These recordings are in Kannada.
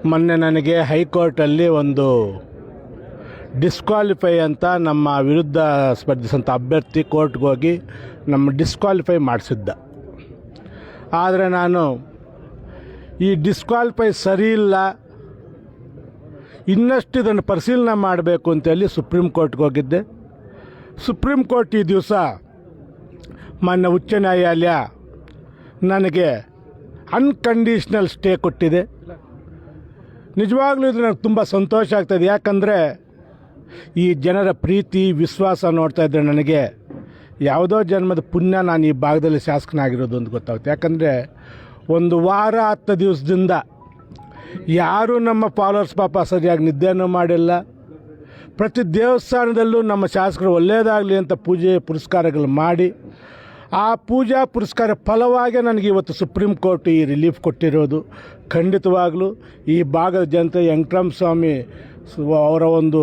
ಮೊನ್ನೆ ನನಗೆ ಹೈಕೋರ್ಟಲ್ಲಿ ಒಂದು ಡಿಸ್ಕ್ವಾಲಿಫೈ ಅಂತ ನಮ್ಮ ವಿರುದ್ಧ ಸ್ಪರ್ಧಿಸಂಥ ಅಭ್ಯರ್ಥಿ ಕೋರ್ಟ್ಗೆ ಹೋಗಿ ನಮ್ಮ ಡಿಸ್ಕ್ವಾಲಿಫೈ ಮಾಡಿಸಿದ್ದ. ಆದರೆ ನಾನು ಈ ಡಿಸ್ಕ್ವಾಲಿಫೈ ಸರಿ ಇಲ್ಲ, ಇನ್ನಷ್ಟು ಇದನ್ನು ಪರಿಶೀಲನೆ ಮಾಡಬೇಕು ಅಂತೇಳಿ ಸುಪ್ರೀಂ ಕೋರ್ಟ್ಗೆ ಹೋಗಿದ್ದೆ. ಸುಪ್ರೀಂ ಕೋರ್ಟ್ ಈ ದಿವಸ ಮಾನ್ಯ ಉಚ್ಚ ನ್ಯಾಯಾಲಯ ನನಗೆ ಅನ್ಕಂಡೀಷ್ನಲ್ ಸ್ಟೇ ಕೊಟ್ಟಿದೆ. ನಿಜವಾಗ್ಲೂ ಇದು ನನಗೆ ತುಂಬ ಸಂತೋಷ ಆಗ್ತಾಯಿದೆ. ಯಾಕಂದರೆ ಈ ಜನರ ಪ್ರೀತಿ ವಿಶ್ವಾಸ ನೋಡ್ತಾ ಇದ್ದರೆ ನನಗೆ ಯಾವುದೋ ಜನ್ಮದ ಪುಣ್ಯ ನಾನು ಈ ಭಾಗದಲ್ಲಿ ಶಾಸಕನಾಗಿರೋದು ಅಂತ ಗೊತ್ತಾಗುತ್ತೆ. ಯಾಕಂದರೆ ಒಂದು ವಾರ 10 ದಿವಸದಿಂದ ಯಾರೂ ನಮ್ಮ ಫಾಲೋವರ್ಸ್ ಪಾಪ ಸರಿಯಾಗಿ ನಿದ್ದೆನೂ ಮಾಡಿಲ್ಲ. ಪ್ರತಿ ದೇವಸ್ಥಾನದಲ್ಲೂ ನಮ್ಮ ಶಾಸಕರು ಒಳ್ಳೆಯದಾಗಲಿ ಅಂತ ಪೂಜೆ ಪುರಸ್ಕಾರಗಳು ಮಾಡಿ, ಆ ಪೂಜಾ ಪುರಸ್ಕಾರ ಫಲವಾಗಿ ನನಗೆ ಇವತ್ತು ಸುಪ್ರೀಂ ಕೋರ್ಟ್ ಈ ರಿಲೀಫ್ ಕೊಟ್ಟಿರೋದು. ಖಂಡಿತವಾಗಲೂ ಈ ಭಾಗದ ಜನತೆ ವೆಂಕಟರಾಮಸ್ವಾಮಿ ಅವರ ಒಂದು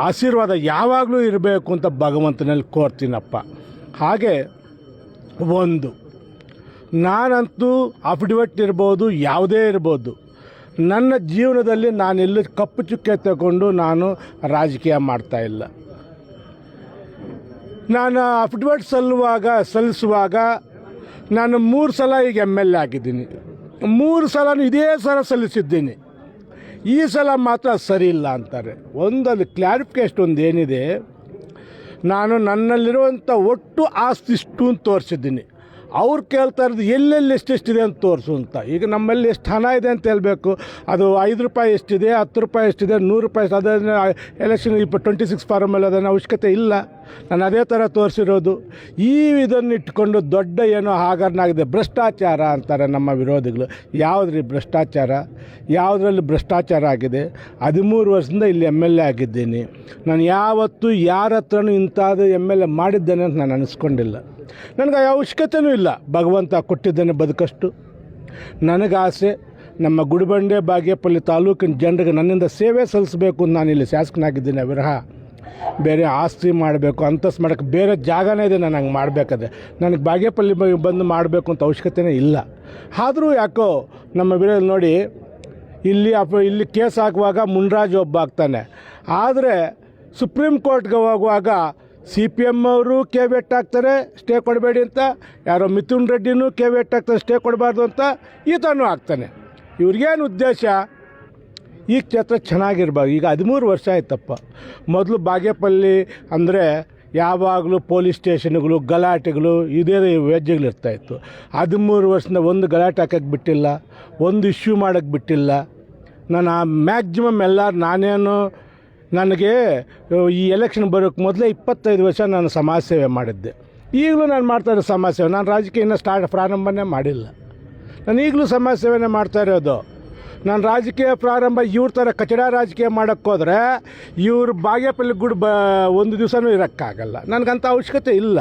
ಆಶೀರ್ವಾದ ಯಾವಾಗಲೂ ಇರಬೇಕು ಅಂತ ಭಗವಂತನಲ್ಲಿ ಕೋರ್ತೀನಪ್ಪ. ಹಾಗೆ ಒಂದು ನಾನಂತೂ ಅಫಿಡವಿಟ್ ಇರ್ಬೋದು, ಯಾವುದೇ ಇರ್ಬೋದು, ನನ್ನ ಜೀವನದಲ್ಲಿ ನಾನೆಲ್ಲೂ ಕಪ್ಪು ಚುಕ್ಕೆ ತಗೊಂಡು ನಾನು ರಾಜಕೀಯ ಮಾಡ್ತಾಯಿಲ್ಲ. ನಾನು ಅಫಿಡವಿಟ್ ಸಲ್ಲಿಸುವಾಗ ನಾನು 3 ಸಲ ಈಗ MLA ಆಗಿದ್ದೀನಿ. 3 ಸಲನೂ ಇದೇ ಸಲ ಸಲ್ಲಿಸಿದ್ದೀನಿ. ಈ ಸಲ ಮಾತ್ರ ಸರಿ ಇಲ್ಲ ಅಂತಾರೆ. ಒಂದಲ್ಲಿ ಕ್ಲಾರಿಫಿಕೇಷನ್ ಒಂದು ಏನಿದೆ, ನಾನು ನನ್ನಲ್ಲಿರುವಂಥ ಒಟ್ಟು ಆಸ್ತಿ ಇಷ್ಟು ಅಂತ ತೋರಿಸಿದ್ದೀನಿ. ಅವ್ರು ಕೇಳ್ತಾ ಇರೋದು ಎಲ್ಲೆಲ್ಲಿ ಎಷ್ಟೆಷ್ಟಿದೆ ಅಂತ ತೋರಿಸು ಅಂತ. ಈಗ ನಮ್ಮಲ್ಲಿ ಎಷ್ಟು ಹಣ ಇದೆ ಅಂತ ಹೇಳಬೇಕು. ಅದು 5 ರೂಪಾಯಿ ಎಷ್ಟಿದೆ, 10 ರೂಪಾಯಿ ಎಷ್ಟಿದೆ, 100 ರೂಪಾಯಿ ಅದನ್ನು ಎಲೆಕ್ಷನ್ 26 ಫಾರಮಲ್ಲಿ ಅದನ್ನು ಅವಶ್ಯಕತೆ ಇಲ್ಲ. ನಾನು ಅದೇ ಥರ ತೋರಿಸಿರೋದು. ಇದನ್ನು ಇಟ್ಕೊಂಡು ದೊಡ್ಡ ಏನೋ ಹಾಗರನಾಗಿದೆ, ಭ್ರಷ್ಟಾಚಾರ ಅಂತಾರೆ ನಮ್ಮ ವಿರೋಧಿಗಳು. ಯಾವುದ್ರಿ ಭ್ರಷ್ಟಾಚಾರ? ಯಾವುದರಲ್ಲಿ ಭ್ರಷ್ಟಾಚಾರ ಆಗಿದೆ? 13 ವರ್ಷದಿಂದ ಇಲ್ಲಿ MLA ಆಗಿದ್ದೀನಿ. ನಾನು ಯಾವತ್ತೂ ಯಾರ ಹತ್ರನೂ ಇಂಥದ್ದು MLA ಮಾಡಿದ್ದೇನೆ ಅಂತ ನಾನು ಅನಿಸ್ಕೊಂಡಿಲ್ಲ. ನನಗೆ ಅವಶ್ಯಕತೆಯೂ ಇಲ್ಲ. ಭಗವಂತ ಕೊಟ್ಟಿದ್ದೇನೆ ಬದುಕಷ್ಟು. ನನಗೆ ಆಸೆ ನಮ್ಮ ಗುಡಿಬಂಡೆ ಬಾಗೇಪಲ್ಲಿ ತಾಲೂಕಿನ ಜನರಿಗೆ ನನ್ನಿಂದ ಸೇವೆ ಸಲ್ಲಿಸಬೇಕು ಅಂತ ನಾನು ಇಲ್ಲಿ ಶಾಸಕನಾಗಿದ್ದೀನಿ. ವಿರಹ ಬೇರೆ ಆಸ್ತಿ ಮಾಡಬೇಕು, ಅಂತಸ್ತು ಮಾಡೋಕ್ಕೆ ಬೇರೆ ಜಾಗನೇ ಇದೆ. ನಾನು ಹಂಗೆ ಮಾಡಬೇಕಾದ್ರೆ ನನಗೆ ಬಾಗೇಪಲ್ಲಿ ಬಂದು ಮಾಡಬೇಕು ಅಂತ ಅವಶ್ಯಕತೆಯೇ ಇಲ್ಲ. ಆದರೂ ಯಾಕೋ ನಮ್ಮ ವಿರೋಧ ನೋಡಿ, ಇಲ್ಲಿ ಕೇಸ್ ಹಾಕುವಾಗ ಮುನ್ರಾಜ್ ಒಬ್ಬ ಆಗ್ತಾನೆ. ಆದರೆ ಸುಪ್ರೀಂ ಕೋರ್ಟ್ಗೆ ಹೋಗುವಾಗ CPM ಅವರು ಕೇವೆಟ್ ಹಾಕ್ತಾರೆ ಸ್ಟೇ ಕೊಡಬೇಡಿ ಅಂತ, ಯಾರೋ ಮಿಥುನ್ ರೆಡ್ಡಿನೂ ಕೇವೆಟ್ ಹಾಕ್ತಾರೆ ಸ್ಟೇ ಕೊಡಬಾರ್ದು ಅಂತ, ಈತನೂ ಹಾಕ್ತಾನೆ. ಇವ್ರಿಗೇನು ಉದ್ದೇಶ? ಈ ಕ್ಷೇತ್ರ ಚೆನ್ನಾಗಿರ್ಬಾರ್ದು. ಈಗ 13 ವರ್ಷ ಆಯ್ತಪ್ಪ. ಮೊದಲು ಬಾಗೇಪಲ್ಲಿ ಅಂದರೆ ಯಾವಾಗಲೂ ಪೊಲೀಸ್ ಸ್ಟೇಷನ್ಗಳು, ಗಲಾಟೆಗಳು, ಇದೇ ವ್ಯಾಜ್ಯಗಳಿರ್ತಾಯಿತ್ತು. 13 ವರ್ಷದಿಂದ ಒಂದು ಗಲಾಟೆ ಹಾಕೋಕ್ಕೆ ಬಿಟ್ಟಿಲ್ಲ, ಒಂದು ಇಶ್ಯೂ ಮಾಡೋಕ್ಕೆ ಬಿಟ್ಟಿಲ್ಲ. ನಾನು ಮ್ಯಾಕ್ಸಿಮಮ್ ನನಗೆ ಈ ಎಲೆಕ್ಷನ್ ಬರೋಕ್ಕೆ ಮೊದಲೇ 25 ವರ್ಷ ನಾನು ಸಮಾಜ ಸೇವೆ ಮಾಡಿದ್ದೆ. ಈಗಲೂ ನಾನು ಮಾಡ್ತಾಯಿರೋ ಸಮಾಜ ಸೇವೆ. ನಾನು ರಾಜಕೀಯ ಪ್ರಾರಂಭನೇ ಮಾಡಿಲ್ಲ. ನಾನು ಈಗಲೂ ಸಮಾಜ ಸೇವೆನೇ ಮಾಡ್ತಾ ಇರೋದು. ನಾನು ರಾಜಕೀಯ ಪ್ರಾರಂಭ ಇವ್ರ ಥರ ಕಚಡ ರಾಜಕೀಯ ಮಾಡೋಕ್ಕೋದ್ರೆ ಇವ್ರು ಬಾಗೇಪಲ್ಲಿ ಒಂದು ದಿವಸನೂ ಇರೋಕ್ಕಾಗಲ್ಲ. ನನಗಂಥ ಅವಶ್ಯಕತೆ ಇಲ್ಲ.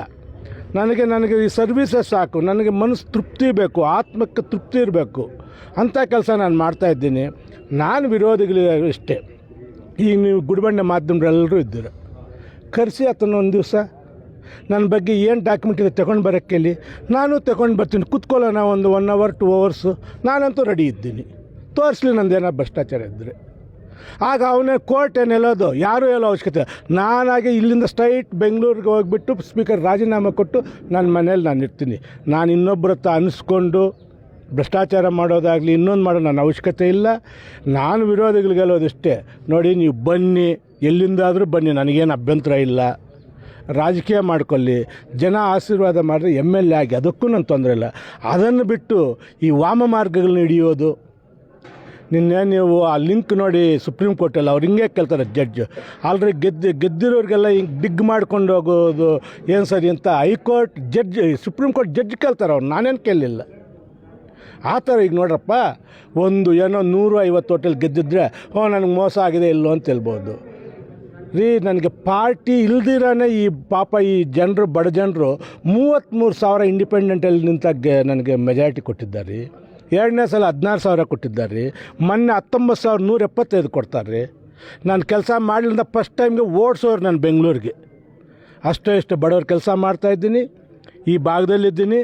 ನನಗೆ ಈ ಸರ್ವೀಸಸ್ ಸಾಕು. ನನಗೆ ಮನಸ್ಸು ತೃಪ್ತಿ ಬೇಕು, ಆತ್ಮಕ್ಕೆ ತೃಪ್ತಿ ಇರಬೇಕು. ಅಂಥ ಕೆಲಸ ನಾನು ಮಾಡ್ತಾಯಿದ್ದೀನಿ. ನಾನು ವಿರೋಧಿಗಳು ಇಷ್ಟೇ. ಈಗ ನೀವು ಗುಡಿಬಂಡೆ ಮಾಧ್ಯಮರೆಲ್ಲರೂ ಇದ್ದೀರ, ಕರೆಸಿ ಆತನ ಒಂದು ದಿವಸ ನನ್ನ ಬಗ್ಗೆ ಏನು ಡಾಕ್ಯುಮೆಂಟ್ ಇದೆ ತಗೊಂಡು ಬರೋಕ್ಕೇಳಿ, ನಾನು ತಗೊಂಡು ಬರ್ತೀನಿ. ಕೂತ್ಕೊಳ್ಳೋಣ ಒಂದು 1 hour 2 hours. ನಾನಂತೂ ರೆಡಿ ಇದ್ದೀನಿ. ತೋರಿಸ್ಲಿ ನಂದೇನೋ ಭ್ರಷ್ಟಾಚಾರ ಇದ್ದರೆ. ಆಗ ಅವನೇ ಕೋರ್ಟ್ ಏನು ಹೇಳೋದು, ಯಾರೂ ಹೇಳೋ ಅವಶ್ಯಕತೆ. ನಾನಾಗೆ ಇಲ್ಲಿಂದ ಸ್ಟ್ರೈಟ್ ಬೆಂಗಳೂರಿಗೆ ಹೋಗಿಬಿಟ್ಟು ಸ್ಪೀಕರ್ ರಾಜೀನಾಮೆ ಕೊಟ್ಟು ನನ್ನ ಮನೇಲಿ ನಾನು ಇರ್ತೀನಿ. ನಾನು ಇನ್ನೊಬ್ಬರ ಹತ್ರ ಅನಿಸ್ಕೊಂಡು ಭ್ರಷ್ಟಾಚಾರ ಮಾಡೋದಾಗಲಿ ಇನ್ನೊಂದು ಮಾಡೋ ನನ್ನ ಅವಶ್ಯಕತೆ ಇಲ್ಲ. ನಾನು ವಿರೋಧಿಗಳಿಗೆ ಹೇಳೋದಿಷ್ಟೇ, ನೋಡಿ ನೀವು ಬನ್ನಿ, ಎಲ್ಲಿಂದಾದರೂ ಬನ್ನಿ, ನನಗೇನು ಅಭ್ಯಂತರ ಇಲ್ಲ. ರಾಜಕೀಯ ಮಾಡ್ಕೊಳ್ಳಿ, ಜನ ಆಶೀರ್ವಾದ ಮಾಡಿದ್ರೆ MLA ಆಗಿ, ಅದಕ್ಕೂ ನನ್ನ ತೊಂದರೆ ಇಲ್ಲ. ಅದನ್ನು ಬಿಟ್ಟು ಈ ವಾಮ ಮಾರ್ಗಗಳನ್ನ ಹಿಡಿಯೋದು. ನೀವು ಆ ಲಿಂಕ್ ನೋಡಿ ಸುಪ್ರೀಂ ಕೋರ್ಟಲ್ಲಿ ಅವ್ರು ಹಿಂಗೆ ಕೇಳ್ತಾರೆ ಜಡ್ಜ್. ಆಲ್ರೆಡಿ ಗೆದ್ದಿರೋರಿಗೆಲ್ಲ ಹಿಂಗೆ ಡಿಗ್ ಮಾಡ್ಕೊಂಡು ಹೋಗೋದು ಏನು ಸರಿ ಅಂತ high court judge, supreme court judge ಕೇಳ್ತಾರೆ. ಅವ್ರು ನಾನೇನು ಕೇಳಲಿಲ್ಲ ಆ ಥರ. ಈಗ ನೋಡ್ರಪ್ಪ, ಒಂದು ಏನೋ 150 ಹೋಟೆಲ್ ಗೆದ್ದಿದ್ರೆ ನನಗೆ ಮೋಸ ಆಗಿದೆ ಇಲ್ಲೋ ಅಂತ ಹೇಳ್ಬೋದು ರೀ. ನನಗೆ ಪಾರ್ಟಿ ಇಲ್ದಿರಾನೆ ಈ ಪಾಪ ಈ ಜನರು, ಬಡ ಜನರು 33,000 ಇಂಡಿಪೆಂಡೆಂಟಲ್ಲಿ ನಿಂತಾಗ ನನಗೆ ಮೆಜಾರಿಟಿ ಕೊಟ್ಟಿದ್ದಾರೆ. 2ನೇ ಸಲ 16,000 ಕೊಟ್ಟಿದ್ದಾರೆ. ಮೊನ್ನೆ 19,175 ಕೊಡ್ತಾರೆ. ನಾನು ಕೆಲಸ ಮಾಡಲಿಂದ ಫಸ್ಟ್ ಟೈಮ್ಗೆ ಓಡಿಸೋರು ನಾನು ಬೆಂಗಳೂರಿಗೆ. ಅಷ್ಟೇ ಬಡವ್ರ ಕೆಲಸ ಮಾಡ್ತಾಯಿದ್ದೀನಿ, ಈ ಭಾಗದಲ್ಲಿದ್ದೀನಿ.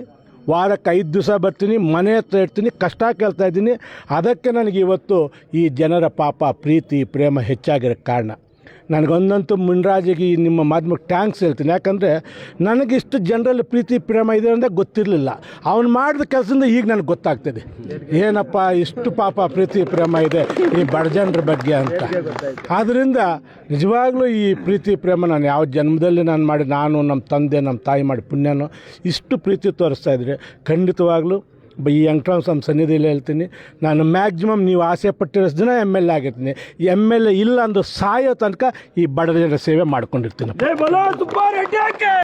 ವಾರಕ್ಕೆ 5 ದಿವಸ ಬರ್ತೀನಿ, ಮನೆ ಹತ್ರ ಇರ್ತೀನಿ, ಕಷ್ಟ ಕೇಳ್ತಾ ಇದ್ದೀನಿ. ಅದಕ್ಕೆ ನನಗೆ ಇವತ್ತು ಈ ಜನರ ಪಾಪ ಪ್ರೀತಿ ಪ್ರೇಮ ಹೆಚ್ಚಾಗಿರೋಕ್ಕೆ ಕಾರಣ. ನನಗೊಂದಂತೂ ಮುನ್ರಾಜಿಗೆ ನಿಮ್ಮ ಮಾಧ್ಯಮಕ್ಕೆ ಟ್ಯಾಂಕ್ಸ್ ಹೇಳ್ತೀನಿ. ಯಾಕಂದರೆ ನನಗಿಷ್ಟು ಜನರಲ್ಲಿ ಪ್ರೀತಿ ಪ್ರೇಮ ಇದೆ ಅಂತ ಗೊತ್ತಿರಲಿಲ್ಲ. ಅವನು ಮಾಡಿದ ಕೆಲಸದಿಂದ ಈಗ ನನಗೆ ಗೊತ್ತಾಗ್ತದೆ ಏನಪ್ಪ ಇಷ್ಟು ಪಾಪ ಪ್ರೀತಿ ಪ್ರೇಮ ಇದೆ ಈ ಬಡ ಜನರ ಬಗ್ಗೆ ಅಂತ. ಆದ್ದರಿಂದ ನಿಜವಾಗ್ಲೂ ಈ ಪ್ರೀತಿ ಪ್ರೇಮ ನಾನು ಯಾವ ಜನ್ಮದಲ್ಲಿ ನಾನು ನಮ್ಮ ತಂದೆ ನಮ್ಮ ತಾಯಿ ಮಾಡಿ ಪುಣ್ಯನೋ ಇಷ್ಟು ಪ್ರೀತಿ ತೋರಿಸ್ತಾ ಇದ್ರೆ ಖಂಡಿತವಾಗ್ಲೂ ಈ ವೆಂಕಟರಾಮ ಸನ್ನಿಧಿಯಲ್ಲಿ ಹೇಳ್ತೀನಿ, ನಾನು ಮ್ಯಾಕ್ಸಿಮಮ್ ನೀವು ಆಸೆ ಪಟ್ಟಿರೋಷ್ಟು ದಿನ MLA ಆಗಿರ್ತೀನಿ. MLA ಇಲ್ಲ ಅಂದು ಸಾಯೋ ತನಕ ಈ ಬಡ ಜನರ ಸೇವೆ ಮಾಡ್ಕೊಂಡಿರ್ತೀನಿ.